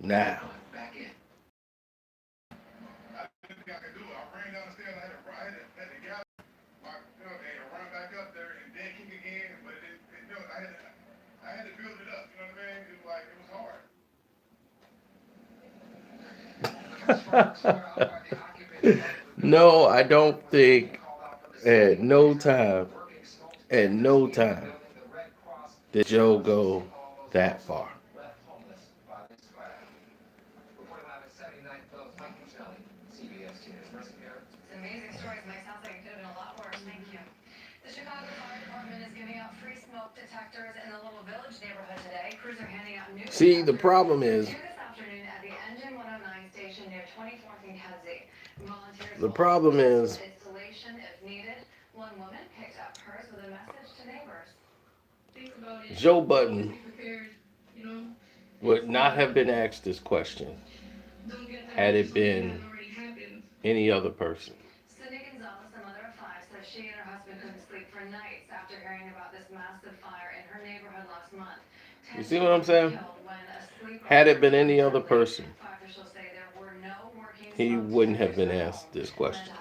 Now. No, I don't think at no time, at no time did Joe go that far. See, the problem is, the problem is, Joe Budden would not have been asked this question had it been any other person. You see what I'm saying? Had it been any other person, he wouldn't have been asked this question.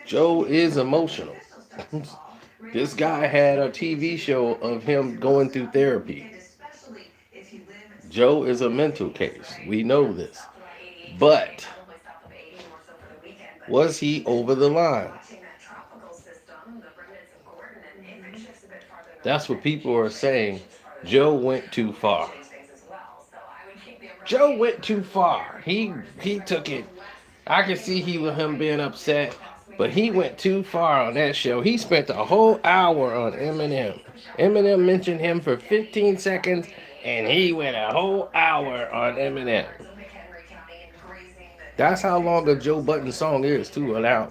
Joe is emotional. This guy had a TV show of him going through therapy. Joe is a mental case. We know this. But was he over the line? That's what people are saying. Joe went too far. Joe went too far. He took it. I can see him being upset, but he went too far on that show. He spent a whole hour on Eminem. Eminem mentioned him for 15 seconds, and he went a whole hour on Eminem. That's how long a Joe Budden song is, too, an hour.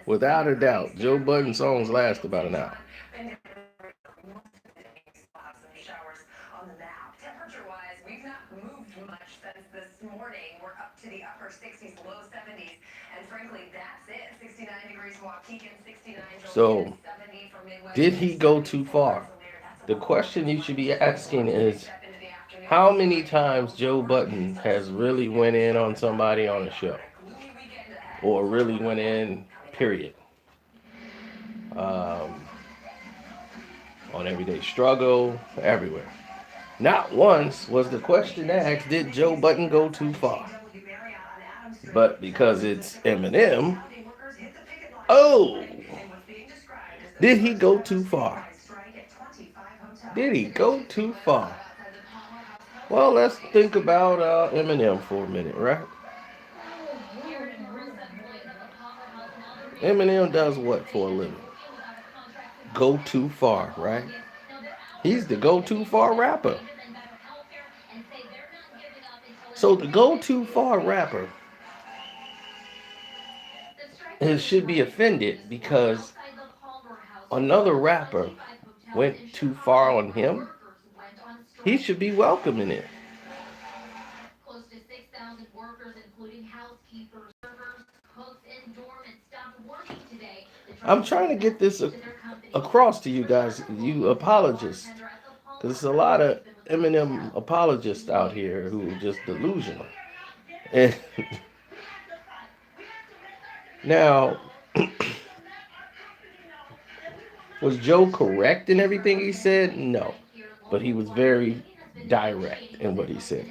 Without a doubt, Joe Budden songs last about an hour. So, did he go too far? The question you should be asking is, how many times Joe Budden has really went in on somebody on a show? Or really went in, period. On Everyday Struggle, everywhere. Not once was the question asked, did Joe Budden go too far? But because it's Eminem, oh, did he go too far? Did he go too far? Well, let's think about Eminem for a minute, right? Eminem does what for a living? Go too far, right? He's the go too far rapper. So the go too far rapper should be offended because another rapper went too far on him. He should be welcoming it. I'm trying to get this across to you guys, you apologists, because there's a lot of Eminem apologists out here who are just delusional. And now, was Joe correct in everything he said? No, but he was very direct in what he said.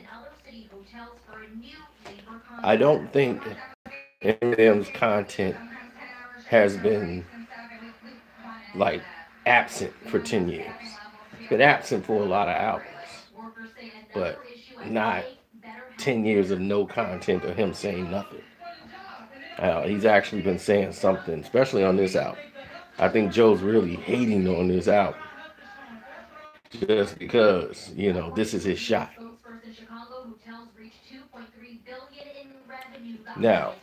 I don't think Eminem's content has been like absent for 10 years. It's been absent for a lot of albums, but not 10 years of no content or him saying nothing. He's actually been saying something, especially on this album. I think Joe's really hating on this album just because, this is his shot. Now,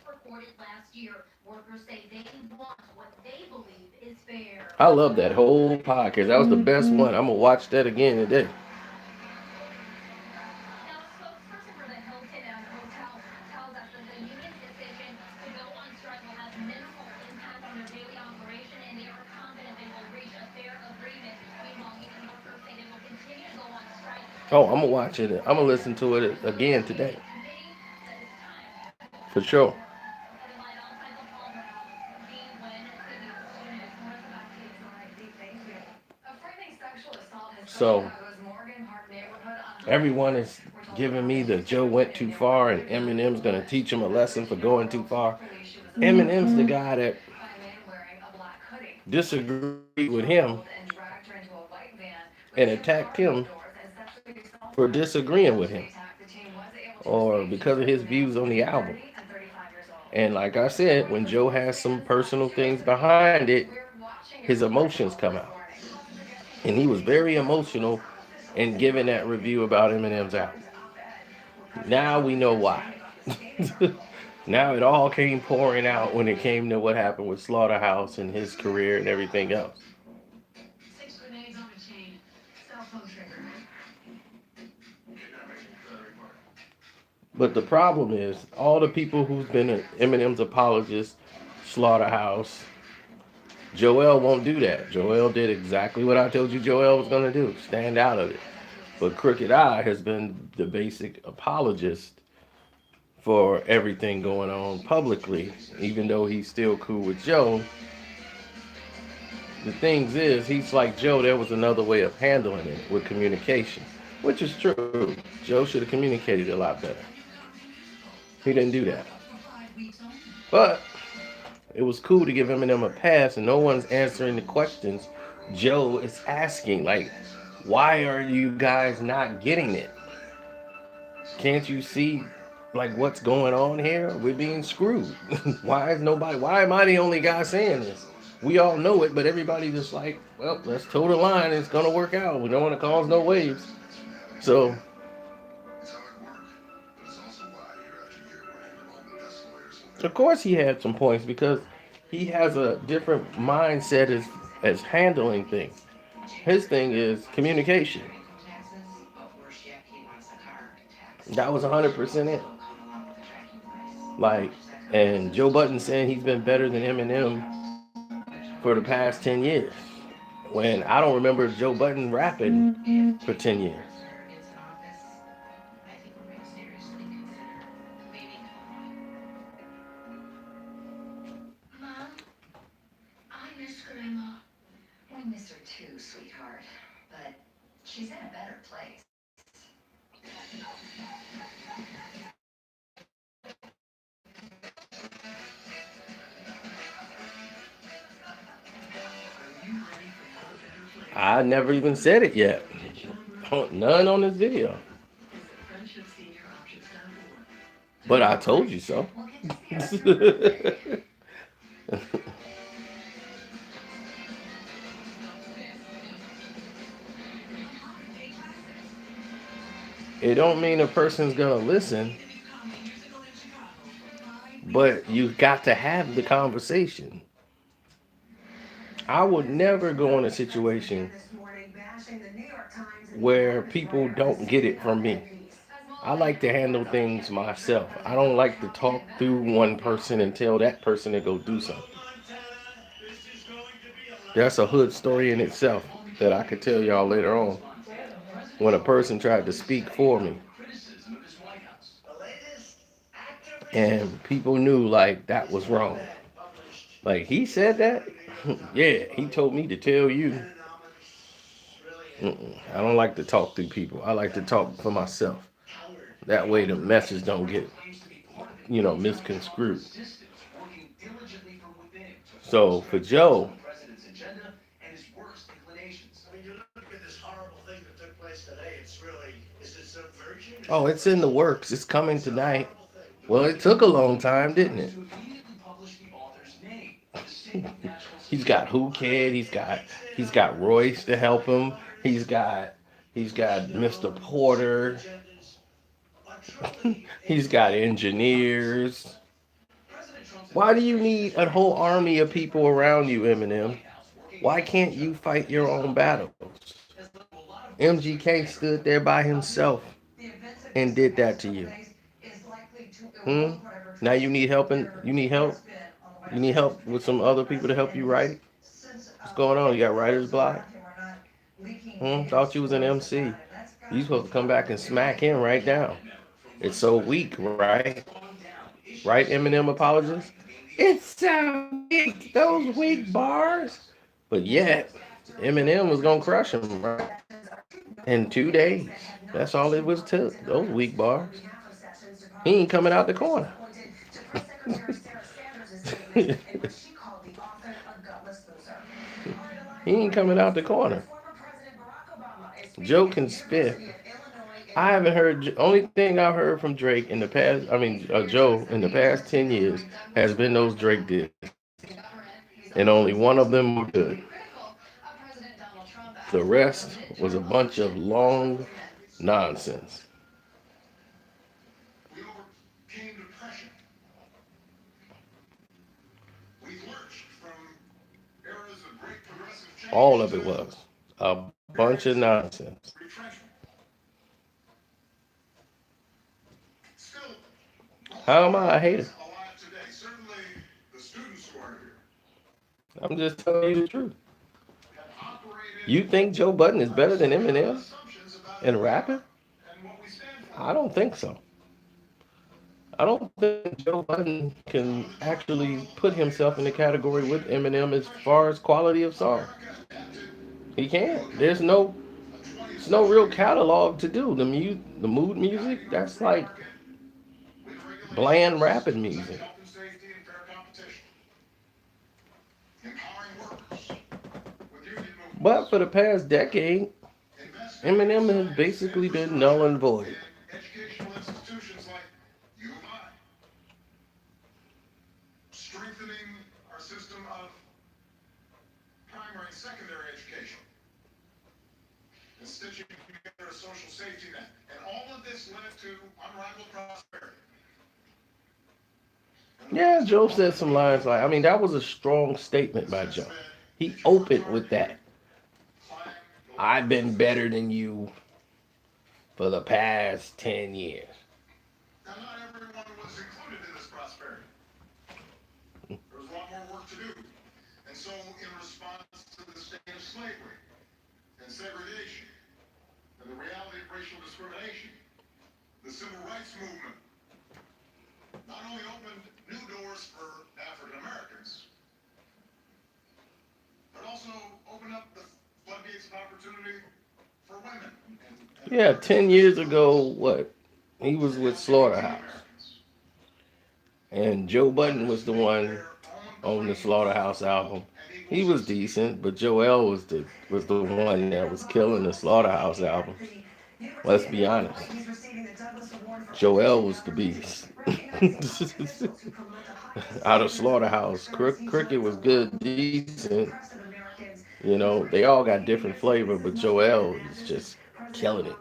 I love that whole podcast. That was the best one. I'm gonna watch that again today. Oh, I'm gonna watch it. I'm gonna listen to it again today for sure. So everyone is giving me the Joe went too far and Eminem's gonna teach him a lesson for going too far. Eminem's the guy that disagreed with him and attacked him for disagreeing with him or because of his views on the album. And like I said, when Joe has some personal things behind it, his emotions come out. And he was very emotional in giving that review about Eminem's album. Now we know why. Now it all came pouring out when it came to what happened with Slaughterhouse and his career and everything else. But the problem is, all the people who's been Eminem's apologists, Slaughterhouse, Joel won't do that. Joel did exactly what I told you Joel was going to do, stand out of it. But Crooked Eye has been the basic apologist for everything going on publicly, even though he's still cool with Joe. The thing is, he's like Joe, there was another way of handling it with communication, which is true. Joe should have communicated a lot better. He didn't do that. But it was cool to give Eminem a pass, and no one's answering the questions Joe is asking. Like, why are you guys not getting it? Can't you see like what's going on here? We're being screwed. Why is nobody? Why am I the only guy saying this? We all know it, but everybody just like, well, let's toe the line. It's gonna work out. We don't want to cause no waves. So, of course, he had some points because he has a different mindset as handling things. His thing is communication. That was 100% it. Like, and Joe Budden saying he's been better than Eminem for the past 10 years. When I don't remember Joe Budden rapping for 10 years. I never even said it yet. None on this video. But I told you so. It don't mean a person's gonna listen, but you got to have the conversation. I would never go in a situation where people don't get it from me. I like to handle things myself. I don't like to talk through one person and tell that person to go do something. That's a hood story in itself that I could tell y'all later on when a person tried to speak for me. And people knew like that was wrong. Like he said that? Yeah, he told me to tell you. I don't like to talk through people. I like to talk for myself. That way the message don't get, misconstrued. So for Joe, oh, it's in the works. It's coming tonight. Well, it took a long time, didn't it? He's got Who Kid. He's got Royce to help him. He's got Mr. Porter. He's got engineers. Why do you need a whole army of people around you, Eminem? Why can't you fight your own battles? MGK stood there by himself and did that to you. Hmm? Now you need help and you need help. You need help with some other people to help you write. What's going on? You got writer's block? Thought you was an MC. You supposed to come back and smack him right now. It's so weak, right? Right, Eminem apologist? It's so weak. Those weak bars. But yet, Eminem was gonna crush him, right? In 2 days. That's all it was took. Those weak bars. He ain't coming out the corner. He ain't coming out the corner. Joe can spit. I haven't heard. Only thing I've heard from Drake in the past, Joe in the past 10 years has been those Drake discs, and only one of them were good. The rest was a bunch of long nonsense. All of it was a bunch of nonsense. How am I a hater? I'm just telling you the truth. You think Joe Budden is better than Eminem in rapping? I don't think so. I don't think Joe Budden can actually put himself in the category with Eminem as far as quality of song. He can't. There's no real catalog to do. The mood music, that's like bland rapping music. But for the past decade, Eminem has basically been null and void. Yeah, Joe said some lines like, that was a strong statement by Joe. He opened with that. I've been better than you for the past 10 years. Now, not everyone was included in this prosperity. There was a lot more work to do. And so, in response to the state of slavery and segregation and the reality of racial discrimination, the civil rights movement not only opened new doors for African Americans, but also opened up the floodgates of opportunity for women. Yeah, 10 years ago, what? He was with Slaughterhouse. And Joe Budden was the one on the Slaughterhouse album. He was decent, but Joel was the one that was killing the Slaughterhouse album. Let's be honest. Joel was the beast. Out of Slaughterhouse, Cricket was good, decent. They all got different flavor, but Joel is just killing it.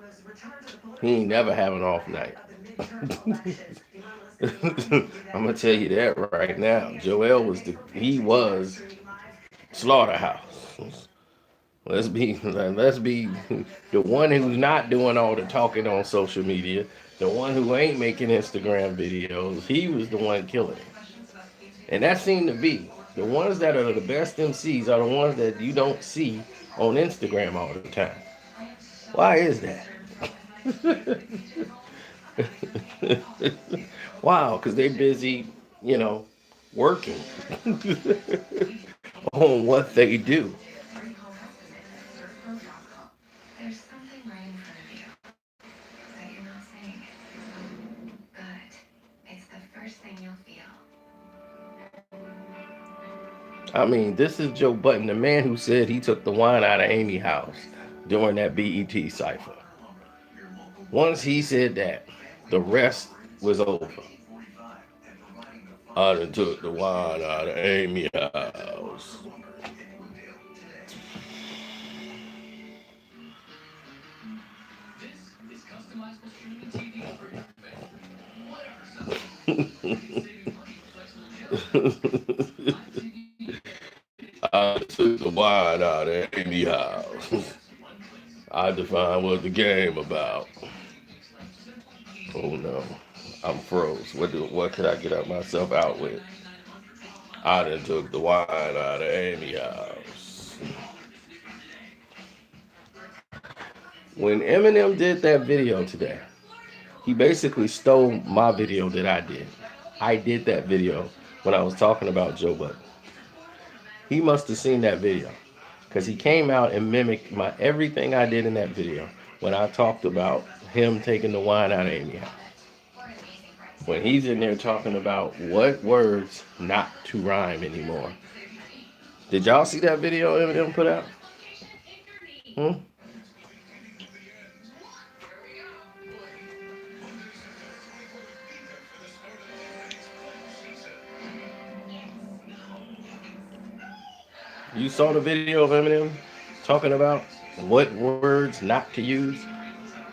He ain't never have an off night. I'm gonna tell you that right now. Joel was Slaughterhouse. Let's be the one who's not doing all the talking on social media, the one who ain't making Instagram videos. He was the one killing it. And that seemed to be the ones that are the best MCs are the ones that you don't see on Instagram all the time. Why is that? Wow, because they're busy, working on what they do. There's something right in front of you that you're not saying. But it's the first thing you'll feel. This is Joe Budden, the man who said he took the wine out of Amy's house during that BET cipher. Once he said that, the rest was over. I done took the wine out of Amy's house. I took the wine Amy House. I define what the game about. Oh no, I'm froze. What could I get up myself out with? I done took the wine out of Amy House. When Eminem did that video today, he basically stole my video that I did. I did that video when I was talking about Joe Budden. He must have seen that video because he came out and mimicked my everything I did in that video when I talked about him taking the wine out of Amy House. When he's in there talking about what words not to rhyme anymore. Did y'all see that video Eminem put out? Hmm? You saw the video of Eminem talking about what words not to use?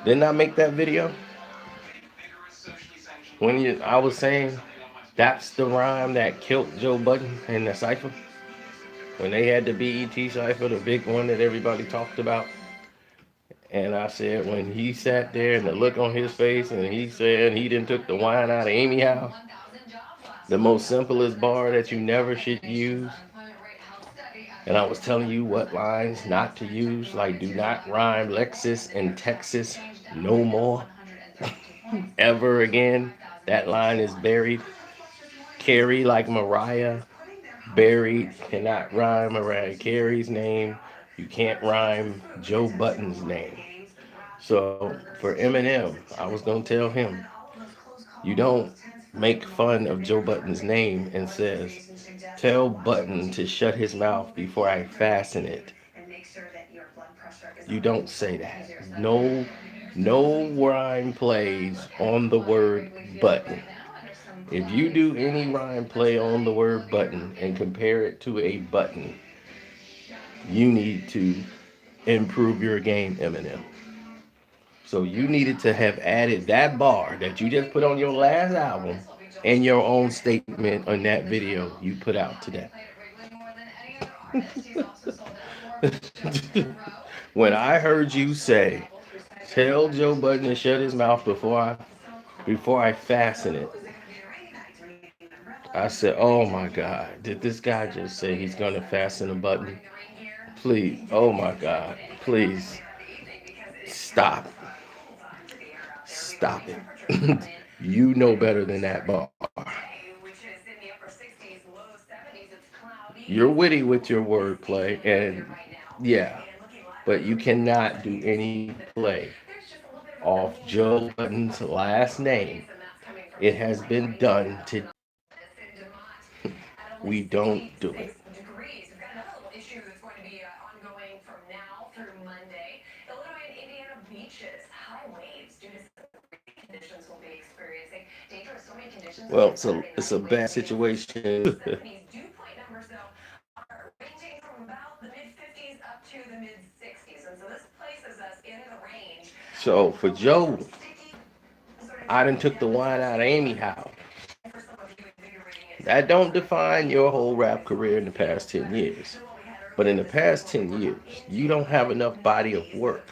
Didn't I make that video? I was saying that's the rhyme that killed Joe Budden in the cipher. When they had the BET cipher, the big one that everybody talked about. And I said when he sat there and the look on his face and he said he didn't took the wine out of Amy House, the most simplest bar that you never should use. And I was telling you what lines not to use, like do not rhyme Lexus and Texas no more ever again. That line is buried. Carrie like Mariah, buried. Cannot rhyme Mariah Carey's name. You can't rhyme Joe Budden's name. So for Eminem, I was gonna tell him, you don't make fun of Joe Budden's name and says, tell Budden to shut his mouth before I fasten it. You don't say that. No rhyme plays on the word button. If you do any rhyme play on the word button and compare it to a button, you need to improve your game, Eminem. So you needed to have added that bar that you just put on your last album and your own statement on that video you put out today. When I heard you say, tell Joe Budden to shut his mouth before I fasten it, I said, oh my God, did this guy just say he's gonna fasten a button? Please, oh my God, please stop. Stop it. You know better than that bar. You're witty with your wordplay, and yeah, but you cannot do any play off Joe Budden's last name. It has been done to. We don't do it. Well, it's a bad situation. So for Joe, I done took the wine out of Amy House. That don't define your whole rap career in the past 10 years. But in the past 10 years, you don't have enough body of work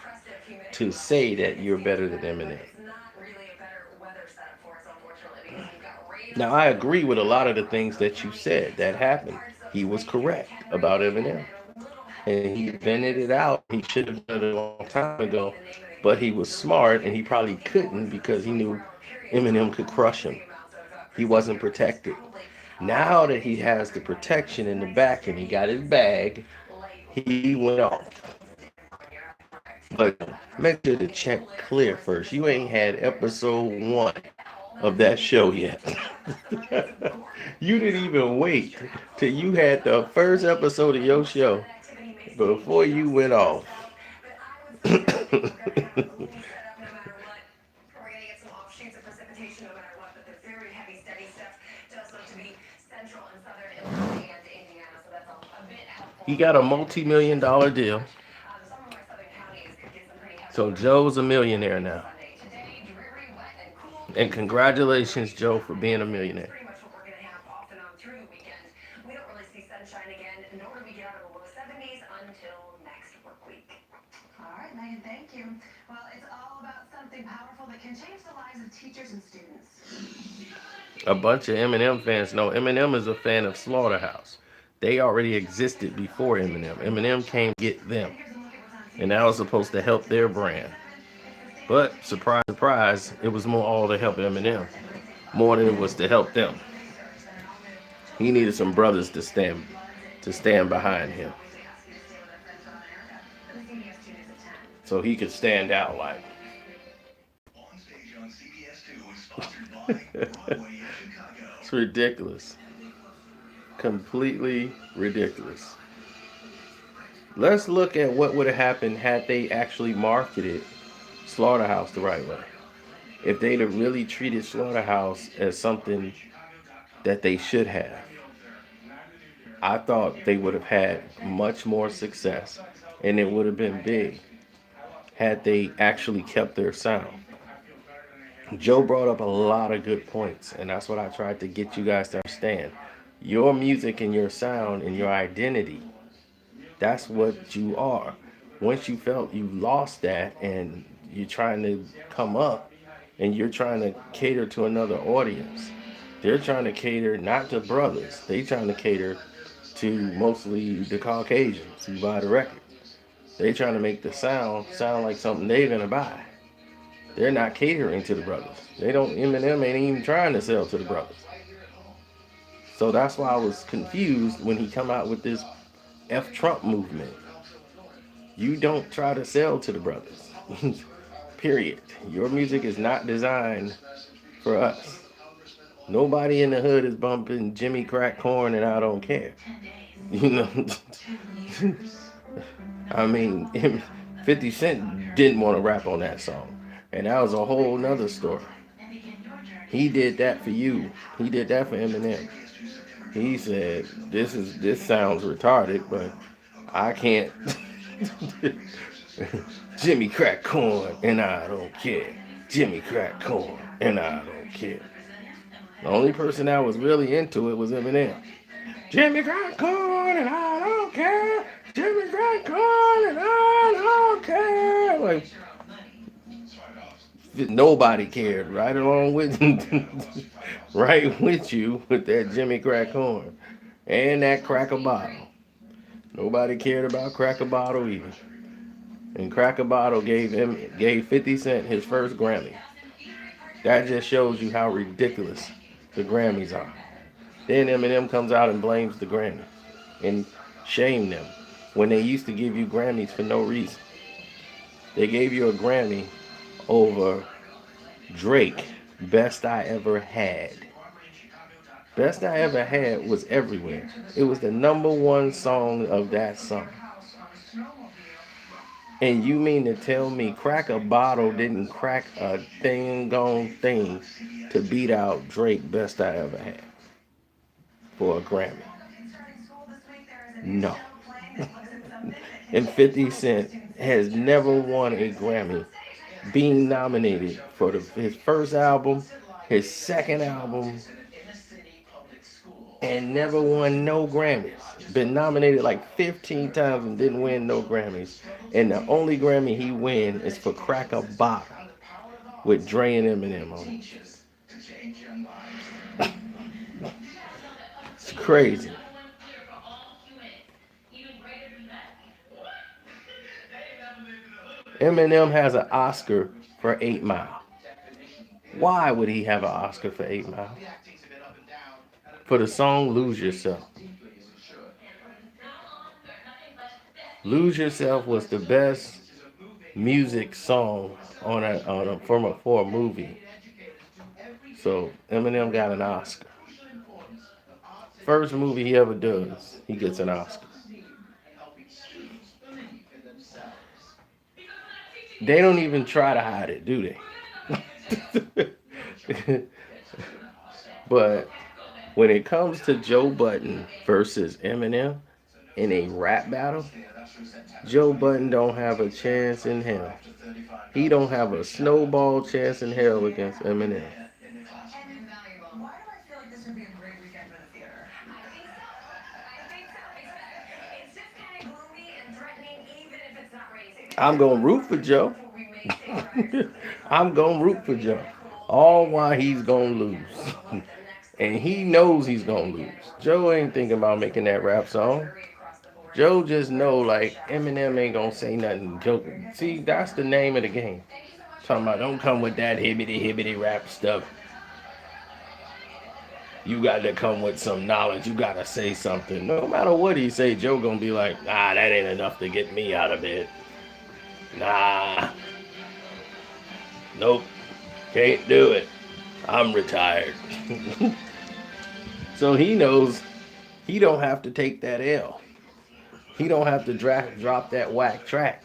to say that you're better than Eminem. Now, I agree with a lot of the things that you said that happened. He was correct about Eminem. And he invented it out. He should have done it a long time ago. But he was smart and he probably couldn't because he knew Eminem could crush him. He wasn't protected. Now that he has the protection in the back and he got his bag, he went off. But make sure to check clear first. You ain't had episode 1 of that show yet. You didn't even wait till you had the first episode of your show before you went off. He got a multi-million-dollar deal. So Joe's a millionaire now. And congratulations, Joe, for being a millionaire. A bunch of Eminem fans know Eminem is a fan of Slaughterhouse. They already existed before Eminem. Eminem came to get them, and that was supposed to help their brand. But surprise, surprise, it was more all to help Eminem more than it was to help them. He needed some brothers to stand behind him, so he could stand out like. It's ridiculous. Completely ridiculous. Let's look at what would have happened had they actually marketed Slaughterhouse the right way. If they'd have really treated Slaughterhouse as something that they should have, I thought they would have had much more success and it would have been big had they actually kept their sound. Joe brought up a lot of good points, and that's what I tried to get you guys to understand. Your music and your sound and your identity, that's what you are. Once you felt you lost that and you're trying to come up and you're trying to cater to another audience, they're trying to cater not to brothers, they trying to cater to mostly the Caucasians who buy the record. They trying to make the sound like something they're gonna buy. They're not catering to the brothers. They don't. Eminem ain't even trying to sell to the brothers. So that's why I was confused when he come out with this F Trump movement. You don't try to sell to the brothers. Period. Your music is not designed for us. Nobody in the hood is bumping Jimmy Crack Corn and I don't care. You know. I mean, 50 Cent didn't want to rap on that song. And that was a whole nother story. He did that for you. He did that for Eminem. He said, this sounds retarded, but I can't Jimmy Crack Corn and I don't care. Jimmy Crack Corn and I don't care. The only person that was really into it was Eminem. Jimmy Crack Corn and I don't care. Jimmy Crack Corn and I don't care. Like, nobody cared. Right along with right with you with that Jimmy Crack Corn and that Cracker Bottle. Nobody cared about Cracker Bottle either. And Cracker Bottle gave 50 Cent his first Grammy. That just shows you how ridiculous the Grammys are. Then Eminem comes out and blames the Grammys and shame them when they used to give you Grammys for no reason. They gave you a Grammy over Drake, Best I Ever Had. Best I Ever Had was everywhere. It was the number one song of that summer. And you mean to tell me Crack a Bottle didn't crack a thing to beat out Drake Best I Ever Had for a Grammy? No. And 50 Cent has never won a Grammy being nominated for his first album, his second album, and never won no Grammys. Been nominated like 15 times and didn't win no Grammys. And the only Grammy he win is for Crack a Bottle with Dre and Eminem on it. It's crazy. Eminem has an Oscar for 8 Mile. Why would he have an Oscar for 8 Mile? For the song Lose Yourself. Lose Yourself was the best music song for a movie. So Eminem got an Oscar. First movie he ever does, he gets an Oscar. They don't even try to hide it, do they? But when it comes to Joe Budden versus Eminem in a rap battle, Joe Budden don't have a chance in hell. He don't have a snowball chance in hell against Eminem. I'm gonna root for Joe. I'm going to root for Joe. All while he's going to lose. And he knows he's going to lose. Joe ain't thinking about making that rap song. Joe just know like Eminem ain't going to say nothing. Joe, see, that's the name of the game. Talking about don't come with that hibbity rap stuff. You got to come with some knowledge. You got to say something. No matter what he say, Joe going to be like, nah, that ain't enough to get me out of bed. Nah. Nope. Can't do it. I'm retired. So he knows he don't have to take that L. He don't have to drop that whack track.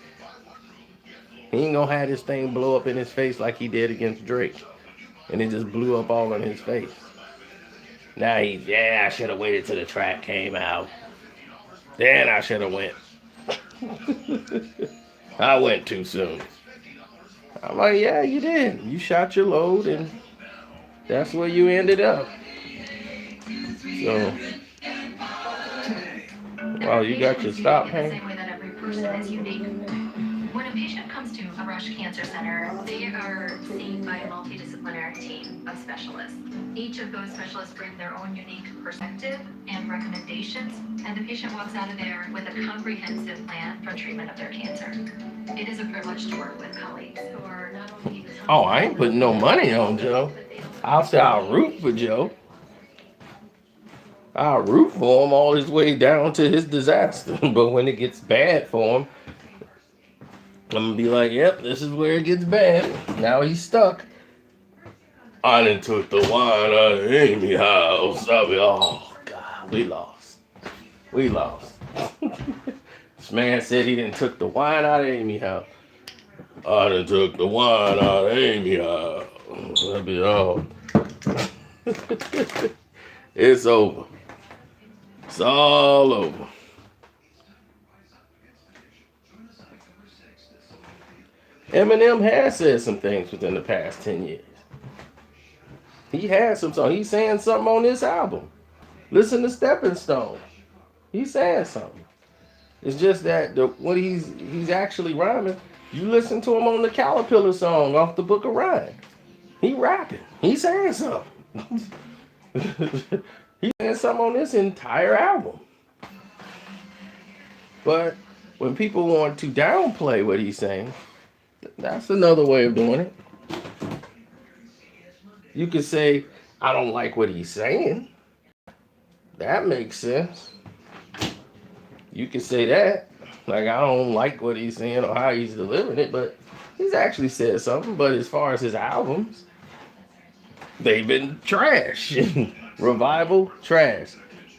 He ain't gonna have this thing blow up in his face like he did against Drake. And it just blew up all in his face. Now I should have waited till the track came out. Then I should have went. I went too soon. I'm like, yeah, you did. You shot your load and that's where you ended up. So, wow, you got your stop, hey? Same way that every person is unique. When a patient comes to a Rush Cancer Center, they are seen by a multidisciplinary team of specialists. Each of those specialists bring their own unique perspective and recommendations, and the patient walks out of there with a comprehensive plan for treatment of their cancer. It is a privilege to work with colleagues who are not only... Oh, I ain't putting no money on Joe. I'll say I'll root for Joe. I'll root for him all his way down to his disaster. But when it gets bad for him, I'm going to be like, yep, this is where it gets bad. Now he's stuck. I done took the wine out of Amy house. I mean, oh, God, we lost. We lost. This man said he done took the wine out of Amy house. I done took the wine out of Amy house. I mean, oh. It's over. It's all over. Eminem has said some things within the past 10 years. He has some songs. He's saying something on this album. Listen to Stepping Stone. He's saying something. It's just that when he's actually rhyming, you listen to him on the Caterpillar song off the Book of Rhyme. He rapping. He's saying something. He's saying something on this entire album. But when people want to downplay what he's saying, that's another way of doing it. You could say, I don't like what he's saying. That makes sense. You could say that. Like, I don't like what he's saying or how he's delivering it, but he's actually said something. But as far as his albums, they've been trash. Revival, trash.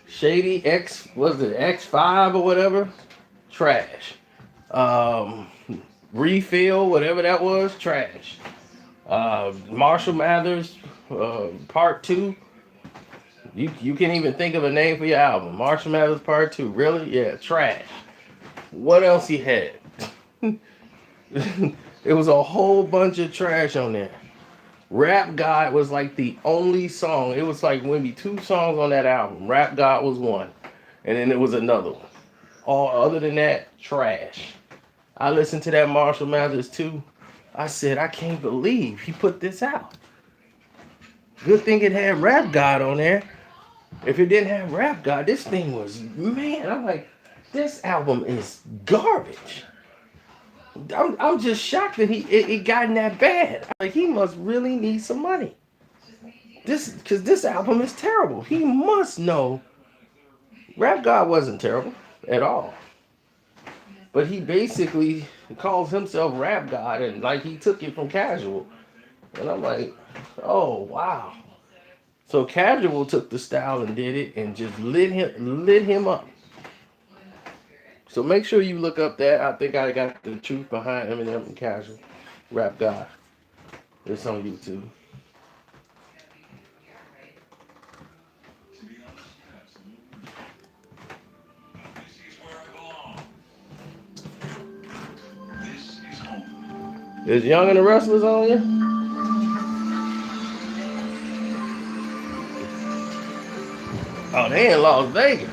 Shady X5 or whatever? Trash. Refill, whatever that was, trash. Marshall Mathers, Part 2. You can't even think of a name for your album. Marshall Mathers Part 2. Really? Yeah, trash. What else he had? It was a whole bunch of trash on there. Rap God was like the only song. It was like maybe 2 songs on that album. Rap God was one. And then there was another one. All other than that, trash. I listened to that Marshall Mathers too. I said, I can't believe he put this out. Good thing it had Rap God on there. If it didn't have Rap God, this thing was, man, I'm like, this album is garbage. I'm just shocked that it gotten that bad. Like, he must really need some money. Because this album is terrible. He must know. Rap God wasn't terrible at all. But he basically calls himself Rap God, and like he took it from Casual. And I'm like, oh, wow. So Casual took the style and did it and just lit him up. So make sure you look up that. I think I got the truth behind Eminem and Casual. Rap God. It's on YouTube. Is Young and the Restless on here? Oh, they in Las Vegas.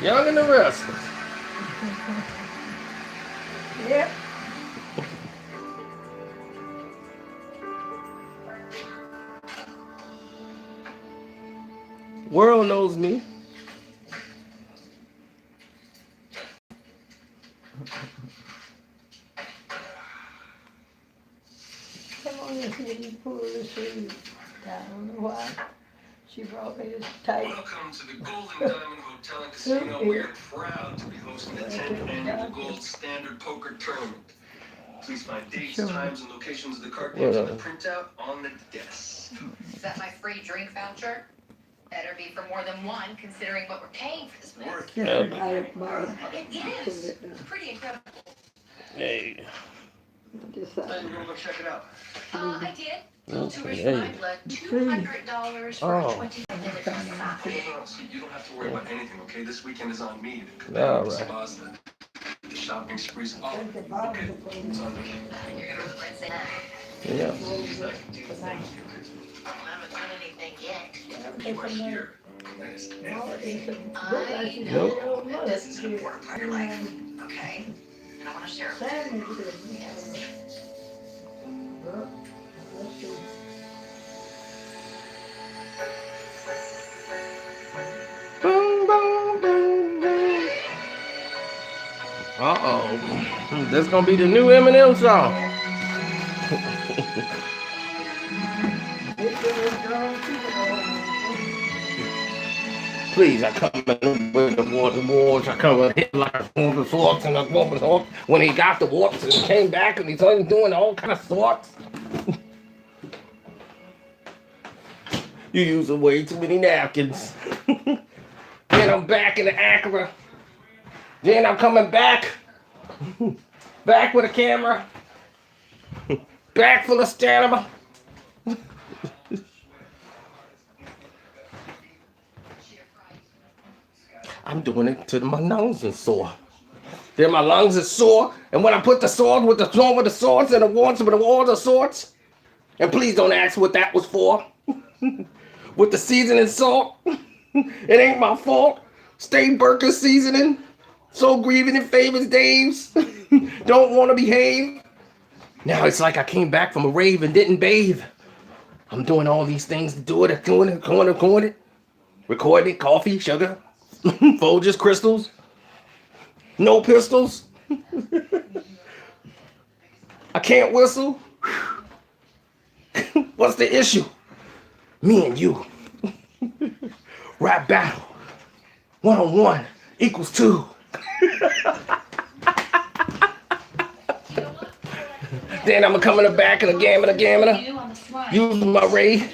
Young and the Restless. Yeah. world knows me. Come on and see if you pull the sleeve. I don't know why. She brought me this tight. Welcome to the Golden Diamond Hotel and Casino. We are proud to be hosting the 10th annual Gold Standard Poker Tournament. Please find dates, times, and locations of the card games on the printout on the desk. Is that my free drink voucher? Better be for more than one, considering what we're paying for this place. I It is. It's pretty incredible. Hey. just Then we're gonna go check it out. I did. Little tourist Hey. mind blood, $200 for Oh. 20-minute massage. You don't have to worry about anything, okay? This weekend is on me. All The right. spas, the shopping sprees. Oh, okay. It's on me. You're gonna regret saying that. Yeah. I haven't done anything yet. You are here. That is everything. I know that this is an important part of your life, okay? And I want to share it with you. Yes. Boom, boom, boom, boom. Uh-oh. That's gonna be the new Eminem song. Please, I come in with the wars. I come with Hitler, the swords, and the woman's horse. When he got the warps and came back and he started doing all kind of sorts. You using way too many napkins. Then I'm back in the Acura. Then I'm coming back. Back with a camera. Back full of stamina. I'm doing it till my lungs are sore. Then my lungs are sore. And when I put the sword with the sword with the swords and the wands with the wands of swords. And please don't ask what that was for. With the seasoning salt. It ain't my fault. Stay Burger seasoning. So grieving in famous days. Don't want to behave. Now it's like I came back from a rave and didn't bathe. I'm doing all these things to do it. Doing it. Recording it. Coffee, sugar. Folgers, crystals. No pistols. I can't whistle. What's the issue? Me and you. Rap battle. 1-on-1 equals 2. Then I'm coming in the back and a gamma. Use my ray.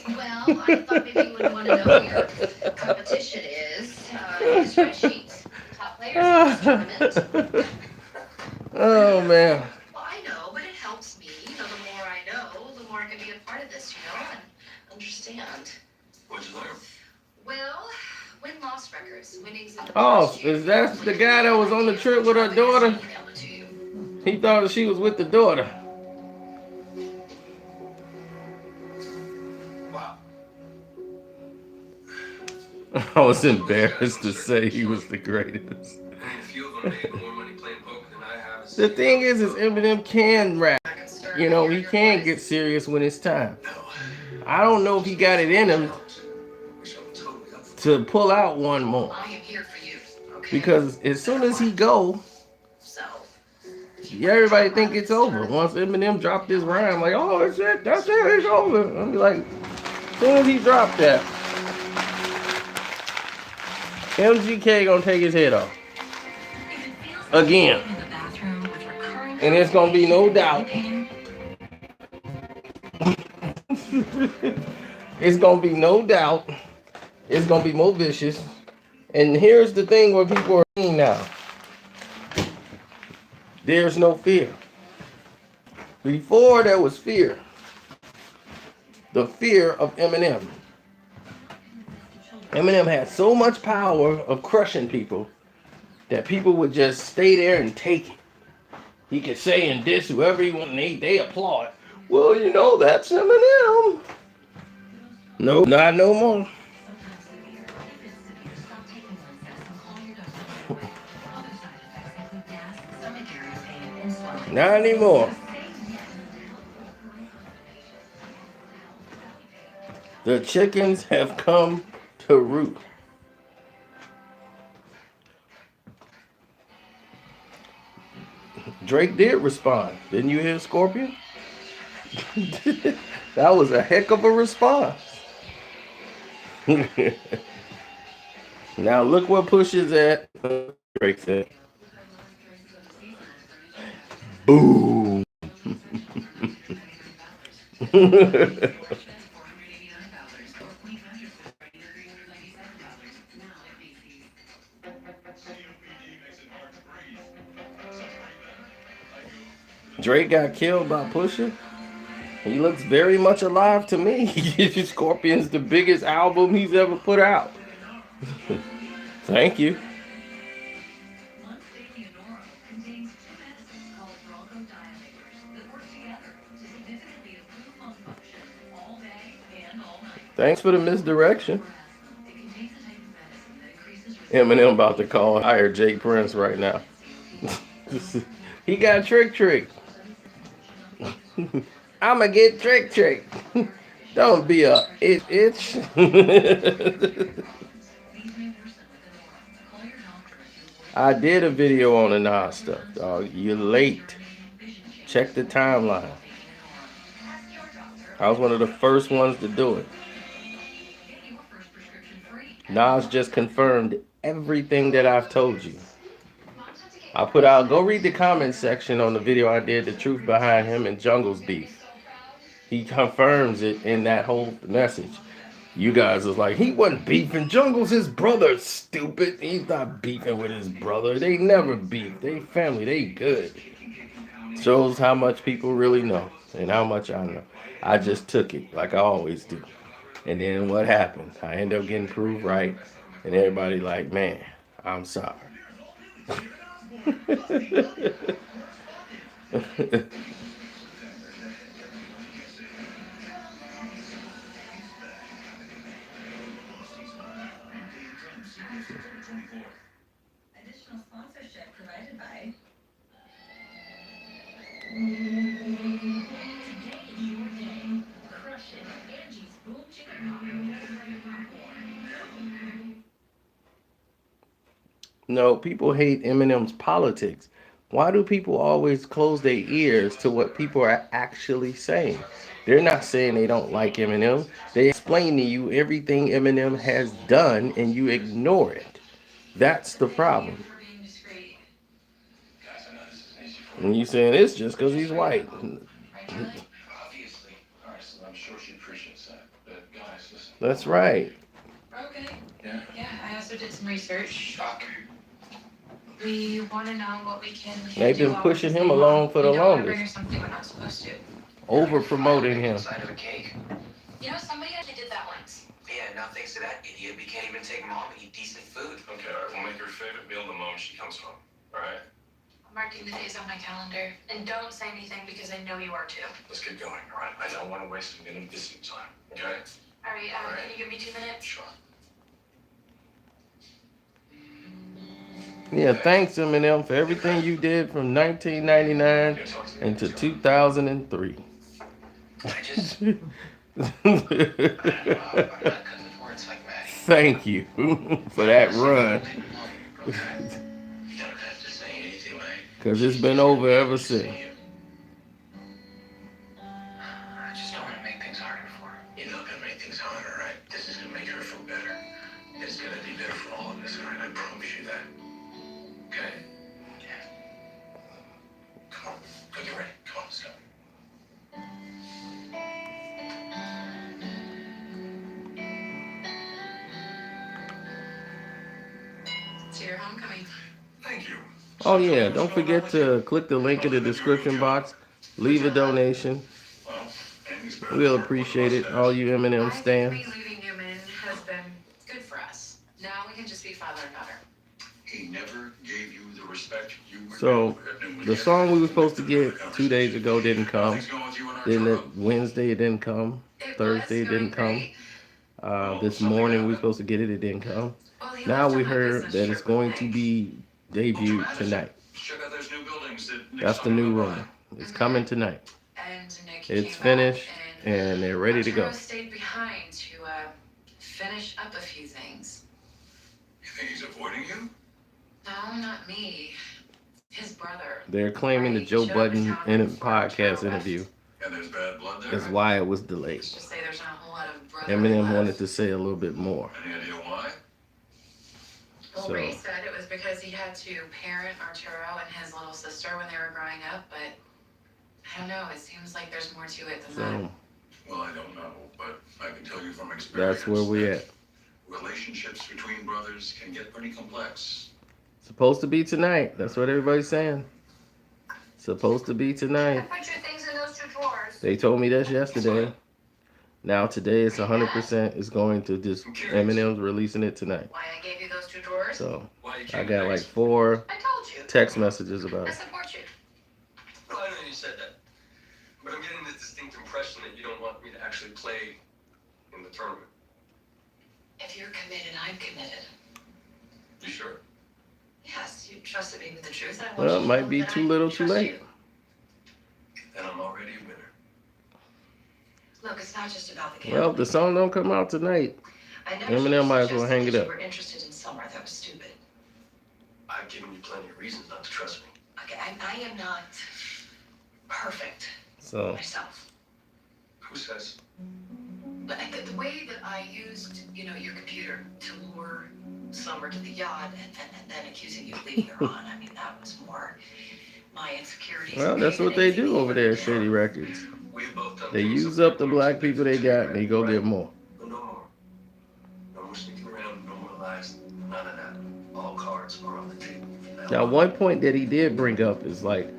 Well, I thought maybe you would want to know who your competition is. Spreadsheets. Top players in this tournament. Oh man. Well, I know, but it helps me. You know, the more I know, the more I can be a part of this, and understand. What'd you learn? Well, win-loss records. Winnings. Oh, is that the guy that was on the trip with her daughter? He thought she was with the daughter. Wow. I was embarrassed to say he was the greatest. I mean, a few of them made more money playing poker than I have. The thing is Eminem can rap. You know, he can get serious when it's time. I don't know if he got it in him to pull out one more. I am here for you. Okay. Because as soon as he go, So, everybody think it's over. Once Eminem dropped his rhyme, like, oh, that's it, it's over. I'll be like, as soon as he dropped that, MGK gonna take his head off. Again. And it's gonna be no doubt. It's gonna be no doubt. It's gonna be more vicious. And here's the thing where people are seeing now. There's no fear. Before there was fear. The fear of Eminem. Eminem had so much power of crushing people that people would just stay there and take it. He could say and diss whoever he wanted, and they applaud. Well, you know, that's Eminem. No, not no more. Not anymore. The chickens have come to root. Drake did respond. Didn't you hear Scorpion? That was a heck of a response. Now look what Push is at. Drake said, boom. Drake got killed by Pusha. He looks very much alive to me. Scorpion's the biggest album he's ever put out. Thank you. Thanks for the misdirection. Eminem about to call hire Jake Prince right now. He got tricked. I'ma get tricked. Don't be a itch. I did a video on the Nas stuff, dog. You're late. Check the timeline. I was one of the first ones to do it. Nas just confirmed everything that I've told you. I put out, go read the comment section on the video I did, the truth behind him and Jungle's beef. He confirms it in that whole message. You guys was like, he wasn't beefing. Jungle's his brother, stupid. He's not beefing with his brother. They never beef. They family. They good. Shows how much people really know and how much I know. I just took it like I always do. And then what happened? I ended up getting proved right. And everybody like, man, I'm sorry. Additional sponsorship provided by. Today is your day. Crush it. Angie's Boom Chicken. No, people hate Eminem's politics. Why do people always close their ears to what people are actually saying? They're not saying they don't like Eminem. They explain to you everything Eminem has done and you ignore it. That's the problem. And you saying it's just because he's white. That's right. Okay. Yeah, I also did some research. We want to know what we can do. They've been pushing him along for the longest. Something we're not supposed to. Over promoting him. Inside of a cake. You know, somebody actually did that once. Yeah, now thanks to that idiot, we can't even take mom and eat decent food. Okay, all right, we'll make her favorite meal the moment she comes home. All right? I'm marking the days on my calendar. And don't say anything because I know you are too. Let's get going, all right? I don't want to waste a minute of this time, okay? All right, can you give me 2 minutes? Sure. Yeah, thanks Eminem for everything you did from 1999 into 2003. Thank you for that run. Because it's been over ever since. I just don't want to make things harder for her. You're not going to make things harder, right? This is going to make her feel better. It's going to be better for all of us, all right? I promise you that. Okay? Yeah. Come on. Go get ready. Come on, let's go. It's your homecoming. Thank you. Oh yeah, don't forget to click the link in the description box. Leave a donation. We'll appreciate it. All you Eminem stands. Leaving Newman has been good for us. Now we can just be father and daughter. He never gave you the respect you were. So the song we were supposed to get 2 days ago didn't come. Then Wednesday it didn't come. Thursday it didn't come. This morning we were supposed to get it. It didn't come. Now we heard that it's going to be debuted tonight. That's the new rumor. It's coming tonight. It's finished and they're ready to go. finish up a few things. You think he's avoiding you? No, not me. His brother. They're claiming the Joe Budden in a podcast interview And there's bad blood there? is why it was delayed. Let's just say there's not a whole lot of brother Eminem left. wanted to say a little bit more. Any idea why? Well, So- Ray said it was because he had to parent Arturo and his little sister when they were growing up, but I don't know. It seems like there's more to it than that. So Well, I don't know, but I can tell you from experience. that's where we that at. Relationships between brothers can get pretty complex. Supposed to be tonight. That's what everybody's saying. Supposed to be tonight. Put your things in those two drawers. They told me this yesterday. Now today it's 100% is going to just Eminem's releasing it tonight. Why I gave you those two drawers? So Why you I can't got like fix- 4 I told you. text messages about I it. support you. Well, I know you said that, but I'm getting the distinct impression that you don't want me to actually play in the tournament. If you're committed, I'm committed. You sure? Yes, you trusted me with the truth. And I want Well, you it to might know be that too I little, too trust late. you. Then I'm already a winner. Look, it's not just about the Well, if the song don't come out tonight, I never Eminem might as well suggested hang it that up. You were interested in Summer. That was stupid. I've given you plenty of reasons not to trust me. Okay, I am not perfect so myself. Who says? But the way that I used, your computer to lure Summer to the yacht and then accusing you of leading her on, I mean, that was more my insecurities. well, that's what they do over there at Shady Records. We've both done They things use that up the we're black going to people they got and they go get more. But no more. No more sneaking around, no more lies, none of that. All cards are on the table. Now, one point that he did bring up is like,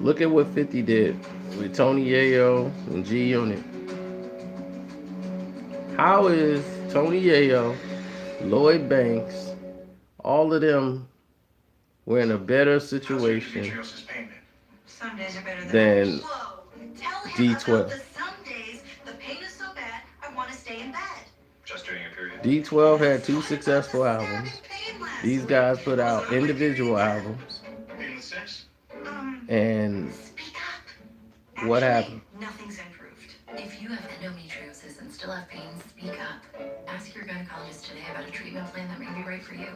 look at what 50 did with Tony Yayo and G Unit. How is Tony Yayo, Lloyd Banks, all of them were in a better situation Some days are better than Whoa, tell him D12. about the some days the pain is so bad I want to stay in bed. Just during a period. D12 had 2 successful albums. These guys put out individual albums. In the six? And Speak up. what happened? Nothing's improved. If you have endometriosis and still have pain, speak up. Ask your gynecologist today about a treatment plan that may be right for you.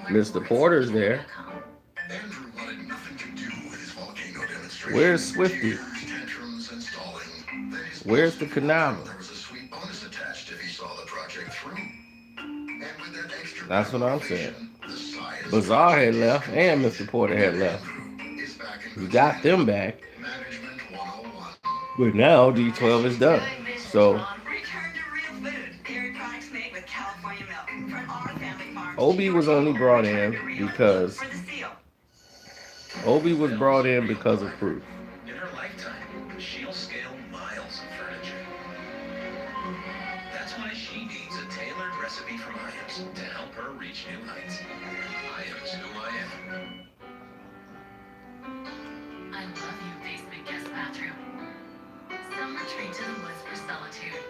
Mr. Porter's there. Andrew wanted nothing to do with his volcano demonstration. Where's Swifty? Tantrums and stalling. Then his Where's boss the told him Kanama? There was a sweet bonus attached if he saw the project through. And with that extra That's what I'm motivation, saying. the science Bazaar had left and Mr. Porter had left. is back in We good got standing. them back. Management 101. But now D12 is done. So Return to real food. Dairy products made with California milk from our family farm. Obi was only brought in because For the seal. Obi was brought in because of Proof. In her lifetime, she'll scale miles of furniture. That's why she needs a tailored recipe from Iams to help her reach new heights. Iams who I am. I love you, basement guest bathroom. Some retreat to the woods for solitude.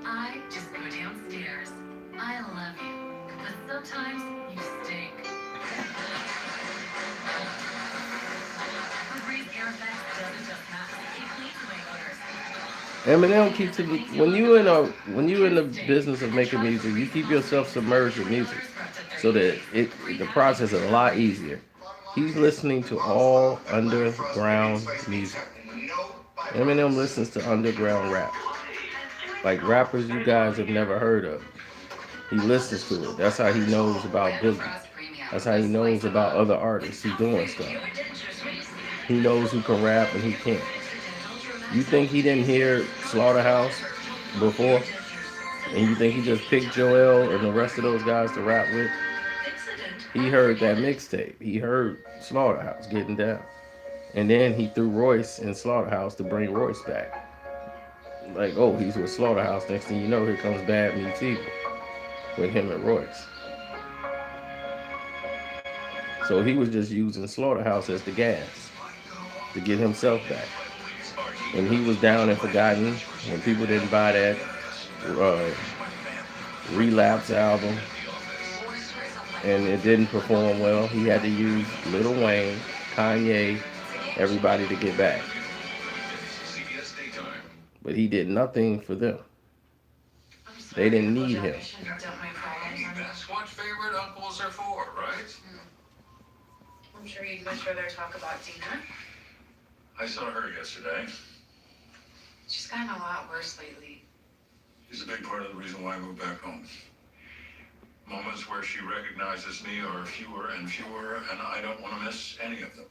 I just go downstairs. I love you, but sometimes you stink. Febreze air effects doesn't just mask, it cleans away odors. Eminem keeps it, when you in the business of making music, you keep yourself submerged in music so that the process is a lot easier. He's listening to all underground music. Eminem listens to underground rap, like rappers you guys have never heard of. He listens to it. That's how he knows about Boogie. That's how he knows about other artists who doing stuff. He knows who can rap and who can't. You think he didn't hear Slaughterhouse before? And you think he just picked Joel and the rest of those guys to rap with? He heard that mixtape. He heard Slaughterhouse getting down. And then he threw Royce in Slaughterhouse to bring Royce back. Like, oh, he's with Slaughterhouse. Next thing you know, here comes Bad Meets Evil with him and Royce. So he was just using Slaughterhouse as the gas to get himself back. When he was down and forgotten, when people didn't buy that Relapse album and it didn't perform well, he had to use Lil Wayne, Kanye, everybody to get back. But he did nothing for them. I'm sorry. They didn't need him. That's what favorite uncles are for, right? I'm sure you'd much rather talk about Dina. I saw her yesterday. She's gotten a lot worse lately. She's a big part of the reason why I moved back home. Moments where she recognizes me are fewer and fewer, and I don't want to miss any of them.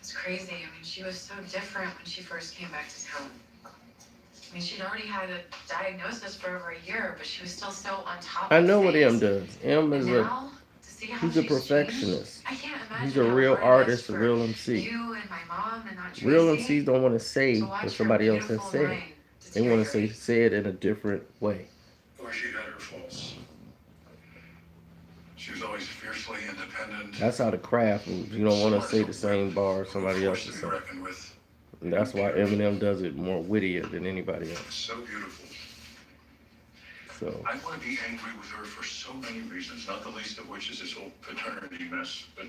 It's crazy. I mean, she was so different when she first came back to town. I mean, she'd already had a diagnosis for over a year, but she was still so on top of I know what things. M does. M is Now, to see how he's a she's perfectionist. changed, I can't imagine He's a how real hard it artist, is a for real MC. You and my mom and Aunt Real Tracy MCs don't want to say to watch what somebody your else has beautiful said. mind They want to deteriorate. say it in a different way. Or she had her faults. She was always fiercely independent. That's how the craft moves. You don't want to say the same bar somebody else is Forced to be saying. reckoned with. And that's why Eminem does it more wittier than anybody else. So beautiful. So I want to be angry with her for so many reasons, not the least of which is this whole paternity mess. But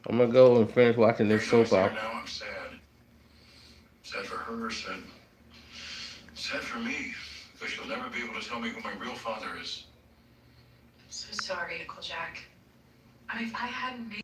I'm gonna go and finish watching this every time I soap see her opera. now, I'm sad. Sad for her, sad for me, because she'll never be able to tell me who my real father is. I'm so sorry, Uncle Jack. I mean, if I hadn't made